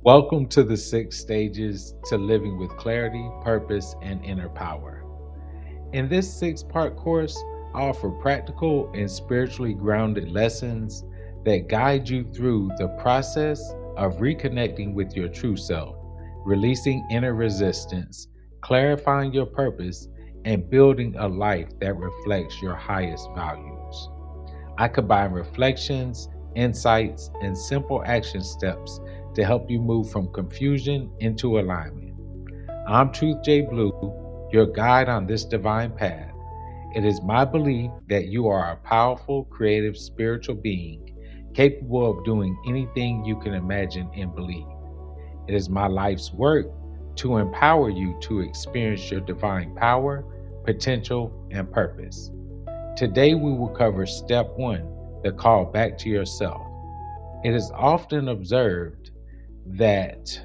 Welcome to the 6 stages to living with clarity, purpose, and inner power. In this 6 part course, I offer practical and spiritually grounded lessons that guide you through the process of reconnecting with your true self, releasing inner resistance, clarifying your purpose, and building a life that reflects your highest values. I combine reflections, insights, and simple action steps to help you move from confusion into alignment. I'm Truth J. Blue, your guide on this divine path. It is my belief that you are a powerful, creative, spiritual being capable of doing anything you can imagine and believe. It is my life's work to empower you to experience your divine power, potential, and purpose. Today, we will cover step 1, the call back to yourself. It is often observed that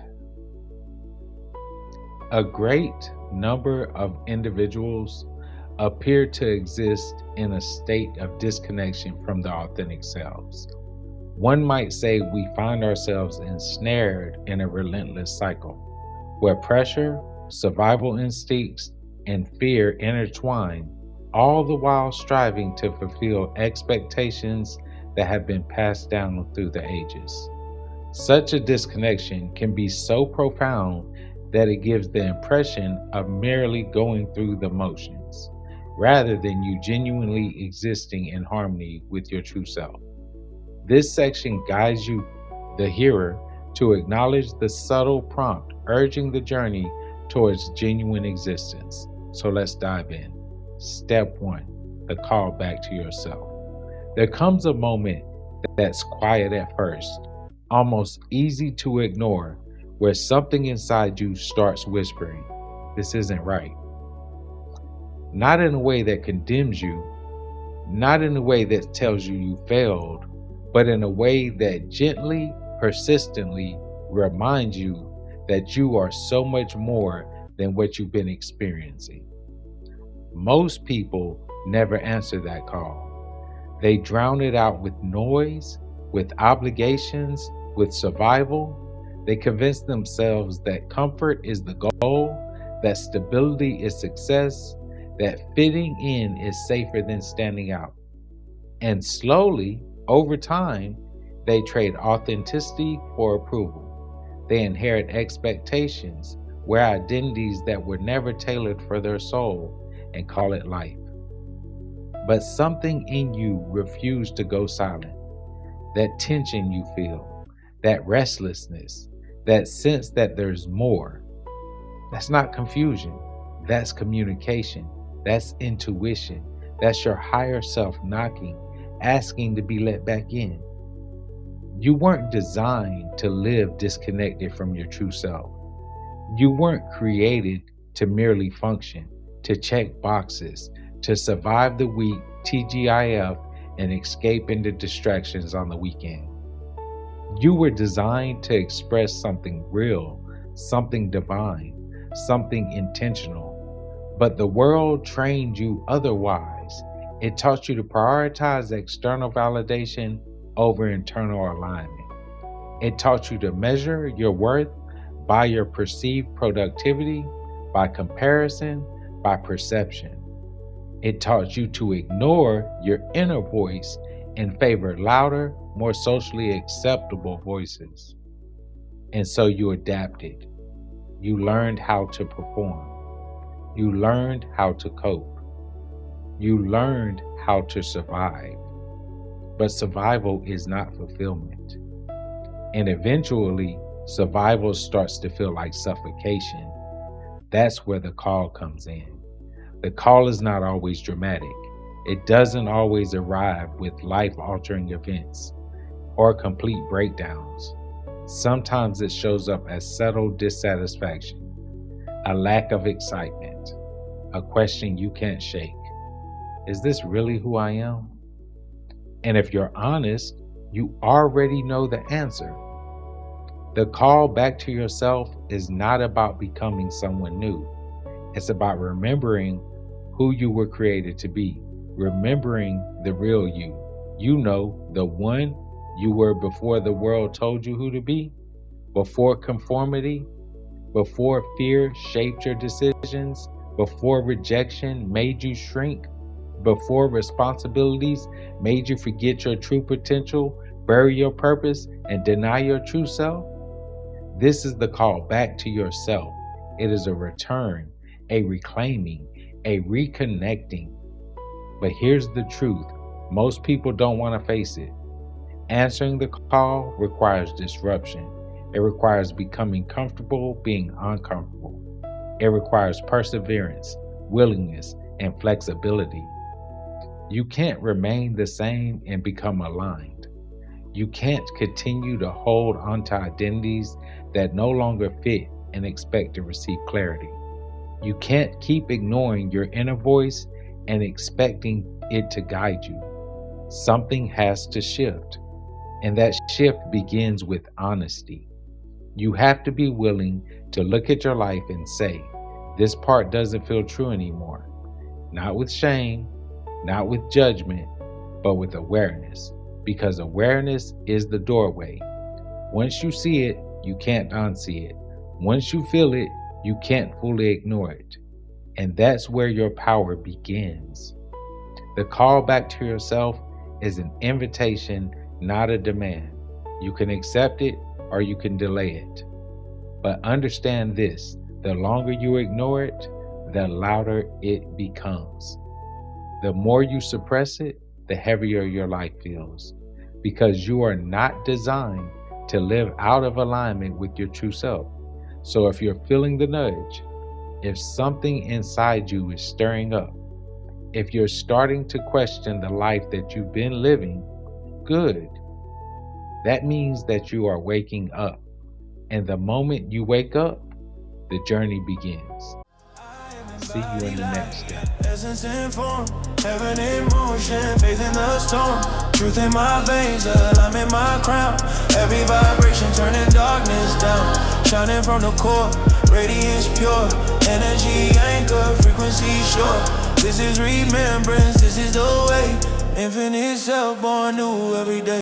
a great number of individuals appear to exist in a state of disconnection from their authentic selves. One might say we find ourselves ensnared in a relentless cycle where pressure, survival instincts, and fear intertwine, all the while striving to fulfill expectations that have been passed down through the ages. Such a disconnection can be so profound that it gives the impression of merely going through the motions, rather than you genuinely existing in harmony with your true self. This section guides you, the hearer, to acknowledge the subtle prompt urging the journey towards genuine existence. So let's dive in. Step 1, the call back to yourself. There comes a moment that's quiet at first, almost easy to ignore, where something inside you starts whispering, "This isn't right." Not in a way that condemns you, not in a way that tells you you failed, but in a way that gently, persistently reminds you that you are so much more than what you've been experiencing. Most people never answer that call. They drown it out with noise, with obligations, with survival. They convince themselves that comfort is the goal, that stability is success, that fitting in is safer than standing out. And slowly, over time, they trade authenticity for approval. They inherit expectations, wear identities that were never tailored for their soul, and call it life. But something in you refused to go silent. That tension you feel, that restlessness, that sense that there's more. That's not confusion. That's communication. That's intuition. That's your higher self knocking, asking to be let back in. You weren't designed to live disconnected from your true self. You weren't created to merely function, to check boxes, to survive the week, TGIF, and escape into distractions on the weekend. You were designed to express something real, something divine, something intentional. But the world trained you otherwise. It taught you to prioritize external validation over internal alignment. It taught you to measure your worth by your perceived productivity, by comparison, by perception. It taught you to ignore your inner voice and favor louder, more socially acceptable voices. And so you adapted. You learned how to perform. You learned how to cope. You learned how to survive. But survival is not fulfillment. And eventually, survival starts to feel like suffocation. That's where the call comes in. The call is not always dramatic. It doesn't always arrive with life-altering events or complete breakdowns. Sometimes it shows up as subtle dissatisfaction, a lack of excitement, a question you can't shake. Is this really who I am? And if you're honest, you already know the answer. The call back to yourself is not about becoming someone new. It's about remembering who you were created to be, remembering the real you. You know, the one you were before the world told you who to be. before conformity, before fear shaped your decisions, before rejection made you shrink, before responsibilities made you forget your true potential, bury your purpose, and deny your true self? This is the call back to yourself. It is a return, a reclaiming, a reconnecting. But here's the truth: most people don't want to face it. Answering the call requires disruption. It requires becoming comfortable being uncomfortable. It requires perseverance, willingness, and flexibility. You can't remain the same and become aligned. You can't continue to hold onto identities that no longer fit and expect to receive clarity. You can't keep ignoring your inner voice and expecting it to guide you. Something has to shift, and that shift begins with honesty. You have to be willing to look at your life and say, this part doesn't feel true anymore. Not with shame, not with judgment, but with awareness. Because awareness is the doorway. Once you see it, you can't unsee it. Once you feel it, you can't fully ignore it. And that's where your power begins. The call back to yourself is an invitation, not a demand. You can accept it or you can delay it. But understand this: the longer you ignore it, the louder it becomes. The more you suppress it, the heavier your life feels. Because you are not designed to live out of alignment with your true self. So if you're feeling the nudge, if something inside you is stirring up, if you're starting to question the life that you've been living, good. That means that you are waking up. And the moment you wake up, the journey begins. See you in the next step. Essence in form, heaven in motion, faith in the storm, truth in my veins, alignment in my crown, every vibration turning darkness down, shining from the core, radiance pure, energy anchor, frequency sure. This is remembrance, this is the way, infinite self born new every day.